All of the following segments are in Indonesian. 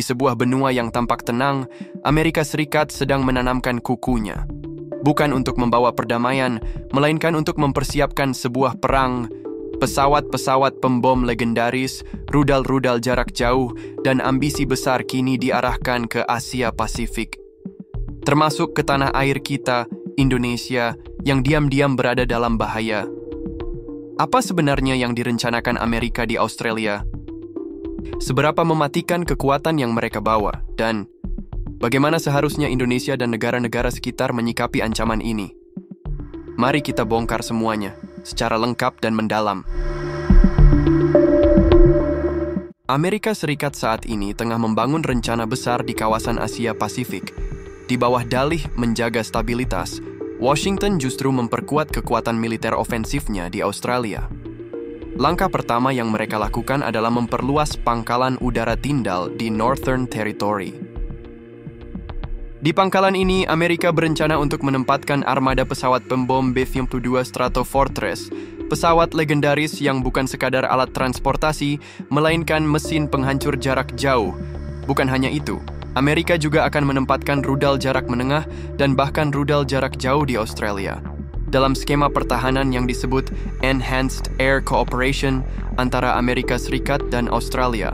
Di sebuah benua yang tampak tenang, Amerika Serikat sedang menanamkan kukunya. Bukan untuk membawa perdamaian, melainkan untuk mempersiapkan sebuah perang. Pesawat-pesawat pembom legendaris, rudal-rudal jarak jauh, dan ambisi besar kini diarahkan ke Asia Pasifik. Termasuk ke tanah air kita, Indonesia, yang diam-diam berada dalam bahaya. Apa sebenarnya yang direncanakan Amerika di Australia? Seberapa mematikan kekuatan yang mereka bawa, dan bagaimana seharusnya Indonesia dan negara-negara sekitar menyikapi ancaman ini? Mari kita bongkar semuanya, secara lengkap dan mendalam. Amerika Serikat saat ini tengah membangun rencana besar di kawasan Asia Pasifik. Di bawah dalih menjaga stabilitas, Washington justru memperkuat kekuatan militer ofensifnya di Australia. Langkah pertama yang mereka lakukan adalah memperluas pangkalan udara Tyndall di Northern Territory. Di pangkalan ini, Amerika berencana untuk menempatkan armada pesawat pembom B-52 Stratofortress, pesawat legendaris yang bukan sekadar alat transportasi, melainkan mesin penghancur jarak jauh. Bukan hanya itu, Amerika juga akan menempatkan rudal jarak menengah dan bahkan rudal jarak jauh di Australia, dalam skema pertahanan yang disebut Enhanced Air Cooperation antara Amerika Serikat dan Australia.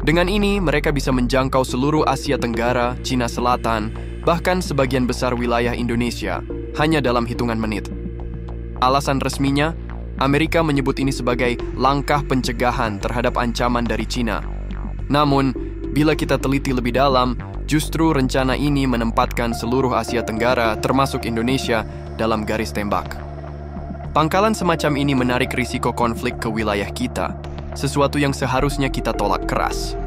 Dengan ini, mereka bisa menjangkau seluruh Asia Tenggara, Cina Selatan, bahkan sebagian besar wilayah Indonesia, hanya dalam hitungan menit. Alasan resminya, Amerika menyebut ini sebagai langkah pencegahan terhadap ancaman dari Cina. Namun, bila kita teliti lebih dalam, justru rencana ini menempatkan seluruh Asia Tenggara, termasuk Indonesia, dalam garis tembak. Pangkalan semacam ini menarik risiko konflik ke wilayah kita, sesuatu yang seharusnya kita tolak keras.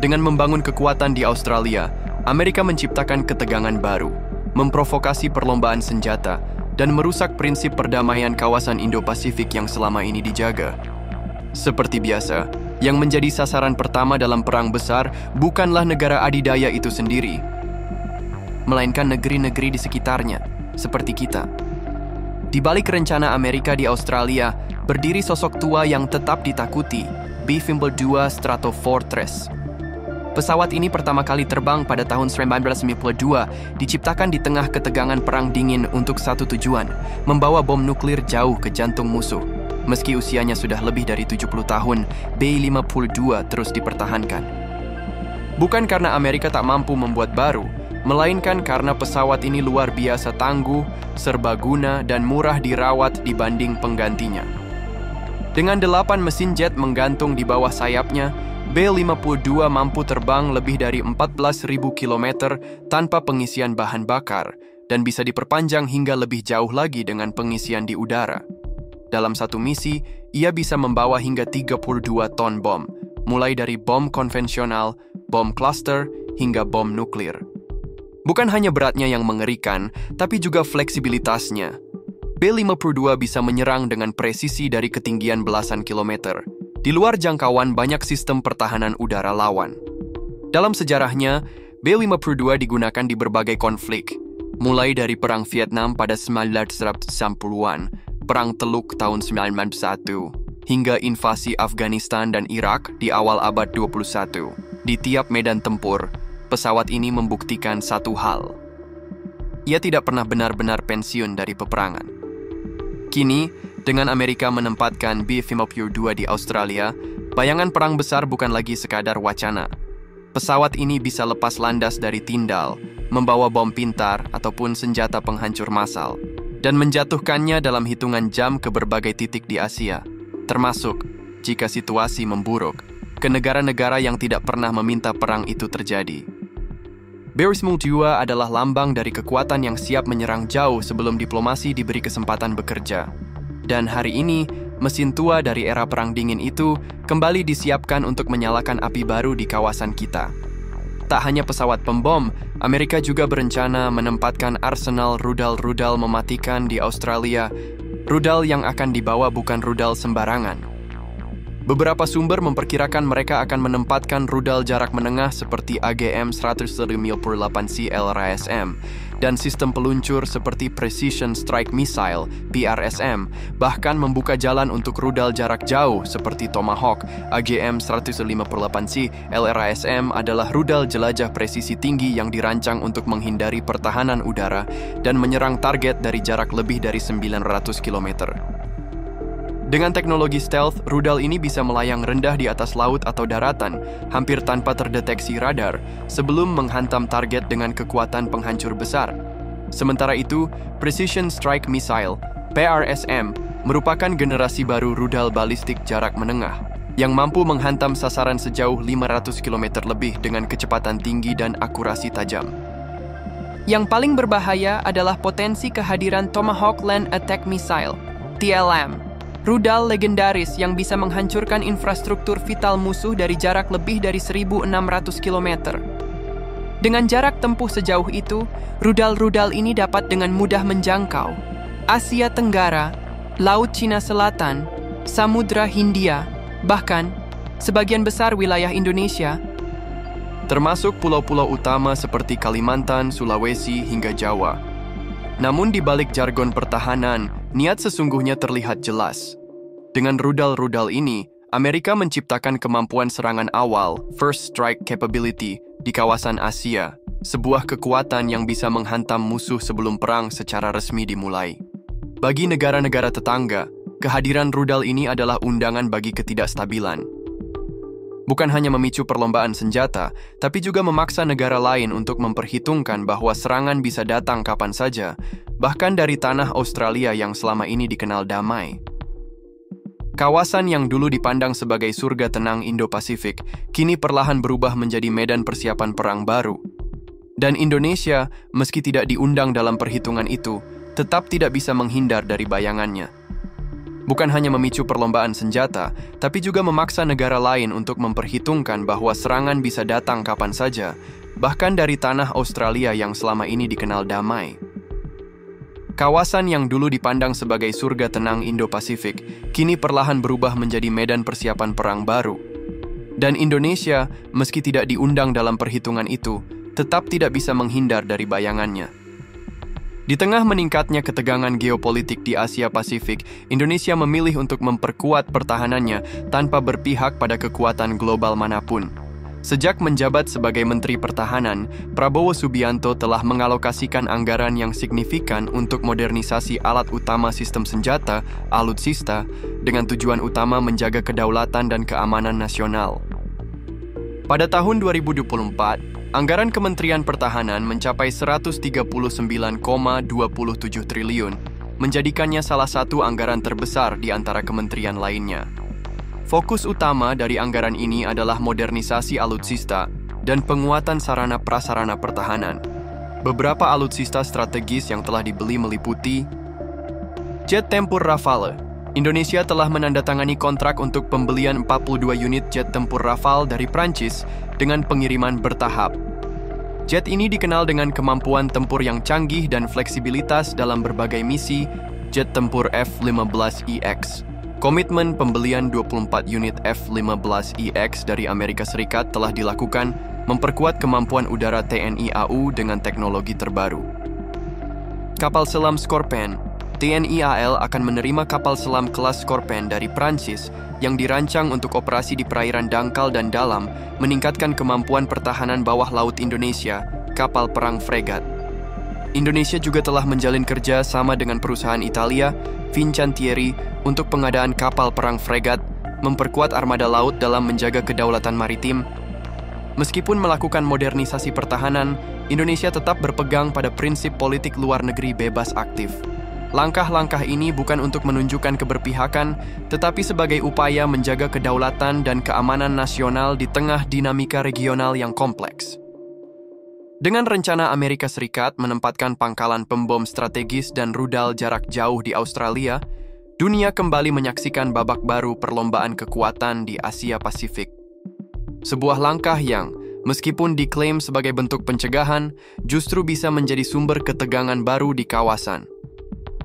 Dengan membangun kekuatan di Australia, Amerika menciptakan ketegangan baru, memprovokasi perlombaan senjata, dan merusak prinsip perdamaian kawasan Indo-Pasifik yang selama ini dijaga. Seperti biasa, yang menjadi sasaran pertama dalam perang besar bukanlah negara adidaya itu sendiri, melainkan negeri-negeri di sekitarnya, seperti kita. Di balik rencana Amerika di Australia, berdiri sosok tua yang tetap ditakuti, B-52 Stratofortress. Pesawat ini pertama kali terbang pada tahun 1992, diciptakan di tengah ketegangan perang dingin untuk satu tujuan, membawa bom nuklir jauh ke jantung musuh. Meski usianya sudah lebih dari 70 tahun, B-52 terus dipertahankan. Bukan karena Amerika tak mampu membuat baru, melainkan karena pesawat ini luar biasa tangguh, serbaguna, dan murah dirawat dibanding penggantinya. Dengan 8 mesin jet menggantung di bawah sayapnya, B-52 mampu terbang lebih dari 14.000 km tanpa pengisian bahan bakar, dan bisa diperpanjang hingga lebih jauh lagi dengan pengisian di udara. Dalam satu misi, ia bisa membawa hingga 32 ton bom, mulai dari bom konvensional, bom cluster, hingga bom nuklir. Bukan hanya beratnya yang mengerikan, tapi juga fleksibilitasnya. B-52 bisa menyerang dengan presisi dari ketinggian belasan kilometer, di luar jangkauan banyak sistem pertahanan udara lawan. Dalam sejarahnya, B-52 digunakan di berbagai konflik, mulai dari Perang Vietnam pada 1960-an, Perang Teluk tahun 1991, hingga invasi Afghanistan dan Irak di awal abad 21. Di tiap medan tempur, pesawat ini membuktikan satu hal. Ia tidak pernah benar-benar pensiun dari peperangan. Kini, dengan Amerika menempatkan B-52 di Australia, bayangan perang besar bukan lagi sekadar wacana. Pesawat ini bisa lepas landas dari Tyndall, membawa bom pintar ataupun senjata penghancur massal, dan menjatuhkannya dalam hitungan jam ke berbagai titik di Asia, termasuk, jika situasi memburuk, ke negara-negara yang tidak pernah meminta perang itu terjadi. B-52 adalah lambang dari kekuatan yang siap menyerang jauh sebelum diplomasi diberi kesempatan bekerja. Dan hari ini, mesin tua dari era Perang Dingin itu kembali disiapkan untuk menyalakan api baru di kawasan kita. Tak hanya pesawat pembom, Amerika juga berencana menempatkan arsenal rudal-rudal mematikan di Australia. Rudal yang akan dibawa bukan rudal sembarangan. Beberapa sumber memperkirakan mereka akan menempatkan rudal jarak menengah seperti AGM-158C LRASM dan sistem peluncur seperti Precision Strike Missile (PRSM), bahkan membuka jalan untuk rudal jarak jauh seperti Tomahawk AGM-158C. LRASM adalah rudal jelajah presisi tinggi yang dirancang untuk menghindari pertahanan udara dan menyerang target dari jarak lebih dari 900 km. Dengan teknologi stealth, rudal ini bisa melayang rendah di atas laut atau daratan, hampir tanpa terdeteksi radar, sebelum menghantam target dengan kekuatan penghancur besar. Sementara itu, Precision Strike Missile (PRSM) merupakan generasi baru rudal balistik jarak menengah, yang mampu menghantam sasaran sejauh 500 km lebih dengan kecepatan tinggi dan akurasi tajam. Yang paling berbahaya adalah potensi kehadiran Tomahawk Land Attack Missile (TLM), rudal legendaris yang bisa menghancurkan infrastruktur vital musuh dari jarak lebih dari 1.600 km. Dengan jarak tempuh sejauh itu, rudal-rudal ini dapat dengan mudah menjangkau Asia Tenggara, Laut Cina Selatan, Samudra Hindia, bahkan sebagian besar wilayah Indonesia, termasuk pulau-pulau utama seperti Kalimantan, Sulawesi, hingga Jawa. Namun di balik jargon pertahanan, niat sesungguhnya terlihat jelas. Dengan rudal-rudal ini, Amerika menciptakan kemampuan serangan awal, First Strike Capability, di kawasan Asia, sebuah kekuatan yang bisa menghantam musuh sebelum perang secara resmi dimulai. Bagi negara-negara tetangga, kehadiran rudal ini adalah undangan bagi ketidakstabilan. Bukan hanya memicu perlombaan senjata, tapi juga memaksa negara lain untuk memperhitungkan bahwa serangan bisa datang kapan saja, bahkan dari tanah Australia yang selama ini dikenal damai. Kawasan yang dulu dipandang sebagai surga tenang Indo-Pasifik, kini perlahan berubah menjadi medan persiapan perang baru. Dan Indonesia, meski tidak diundang dalam perhitungan itu, tetap tidak bisa menghindar dari bayangannya. Bukan hanya memicu perlombaan senjata, tapi juga memaksa negara lain untuk memperhitungkan bahwa serangan bisa datang kapan saja, bahkan dari tanah Australia yang selama ini dikenal damai. Kawasan yang dulu dipandang sebagai surga tenang Indo-Pasifik, kini perlahan berubah menjadi medan persiapan perang baru. Dan Indonesia, meski tidak diundang dalam perhitungan itu, tetap tidak bisa menghindar dari bayangannya. Di tengah meningkatnya ketegangan geopolitik di Asia Pasifik, Indonesia memilih untuk memperkuat pertahanannya tanpa berpihak pada kekuatan global manapun. Sejak menjabat sebagai Menteri Pertahanan, Prabowo Subianto telah mengalokasikan anggaran yang signifikan untuk modernisasi alat utama sistem senjata, alutsista, dengan tujuan utama menjaga kedaulatan dan keamanan nasional. Pada tahun 2024, anggaran Kementerian Pertahanan mencapai 139,27 triliun, menjadikannya salah satu anggaran terbesar di antara kementerian lainnya. Fokus utama dari anggaran ini adalah modernisasi alutsista dan penguatan sarana prasarana pertahanan. Beberapa alutsista strategis yang telah dibeli meliputi jet tempur Rafale. Indonesia telah menandatangani kontrak untuk pembelian 42 unit jet tempur Rafale dari Prancis dengan pengiriman bertahap. Jet ini dikenal dengan kemampuan tempur yang canggih dan fleksibilitas dalam berbagai misi jet tempur F-15EX. Komitmen pembelian 24 unit F-15EX dari Amerika Serikat telah dilakukan memperkuat kemampuan udara TNI AU dengan teknologi terbaru. Kapal selam Scorpène. TNI AL akan menerima kapal selam kelas Scorpène dari Prancis yang dirancang untuk operasi di perairan dangkal dan dalam, meningkatkan kemampuan pertahanan bawah laut Indonesia, kapal perang fregat. Indonesia juga telah menjalin kerja sama dengan perusahaan Italia, Fincantieri, untuk pengadaan kapal perang fregat, memperkuat armada laut dalam menjaga kedaulatan maritim. Meskipun melakukan modernisasi pertahanan, Indonesia tetap berpegang pada prinsip politik luar negeri bebas aktif. Langkah-langkah ini bukan untuk menunjukkan keberpihakan, tetapi sebagai upaya menjaga kedaulatan dan keamanan nasional di tengah dinamika regional yang kompleks. Dengan rencana Amerika Serikat menempatkan pangkalan pembom strategis dan rudal jarak jauh di Australia, dunia kembali menyaksikan babak baru perlombaan kekuatan di Asia Pasifik. Sebuah langkah yang, meskipun diklaim sebagai bentuk pencegahan, justru bisa menjadi sumber ketegangan baru di kawasan.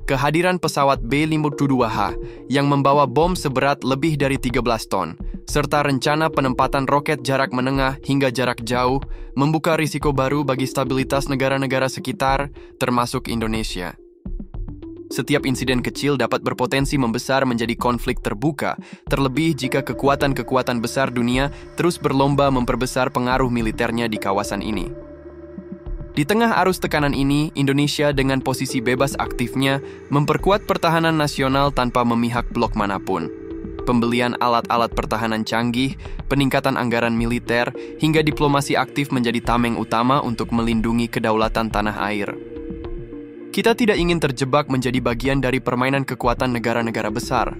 Kehadiran pesawat B-52H yang membawa bom seberat lebih dari 13 ton, serta rencana penempatan roket jarak menengah hingga jarak jauh membuka risiko baru bagi stabilitas negara-negara sekitar, termasuk Indonesia. Setiap insiden kecil dapat berpotensi membesar menjadi konflik terbuka, terlebih jika kekuatan-kekuatan besar dunia terus berlomba memperbesar pengaruh militernya di kawasan ini. Di tengah arus tekanan ini, Indonesia dengan posisi bebas aktifnya memperkuat pertahanan nasional tanpa memihak blok manapun. Pembelian alat-alat pertahanan canggih, peningkatan anggaran militer, hingga diplomasi aktif menjadi tameng utama untuk melindungi kedaulatan tanah air. Kita tidak ingin terjebak menjadi bagian dari permainan kekuatan negara-negara besar.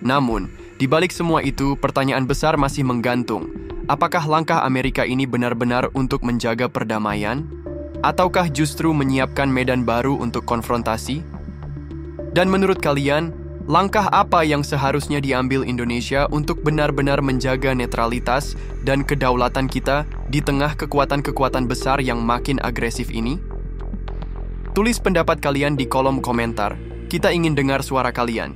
Namun, di balik semua itu, pertanyaan besar masih menggantung. Apakah langkah Amerika ini benar-benar untuk menjaga perdamaian? Ataukah justru menyiapkan medan baru untuk konfrontasi? Dan menurut kalian, langkah apa yang seharusnya diambil Indonesia untuk benar-benar menjaga netralitas dan kedaulatan kita di tengah kekuatan-kekuatan besar yang makin agresif ini? Tulis pendapat kalian di kolom komentar. Kita ingin dengar suara kalian.